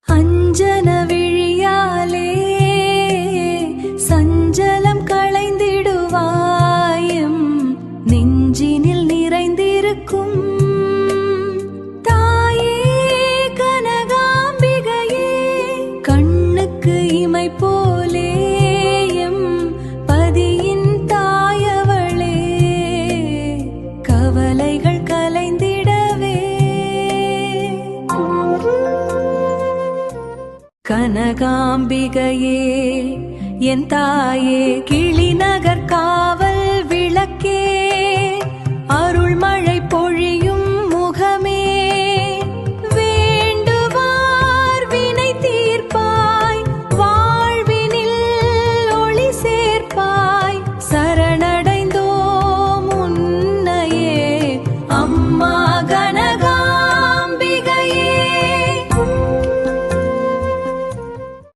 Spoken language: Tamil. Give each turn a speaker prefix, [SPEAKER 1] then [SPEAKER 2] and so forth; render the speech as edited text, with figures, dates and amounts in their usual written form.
[SPEAKER 1] அஞ்சன விழியாலே சஞ்சலம் களைந்திடுவாயும் நெஞ்சினில் நிறைந்திருக்கும் தாயே கனகாம்பிகையே, கண்ணுக்கு இமை போலேயும் பதியின் தாயவளே, கவலைகள் கலைந்திடவே. கனகாம்பிகையே என் தாயே, கிளிநகர்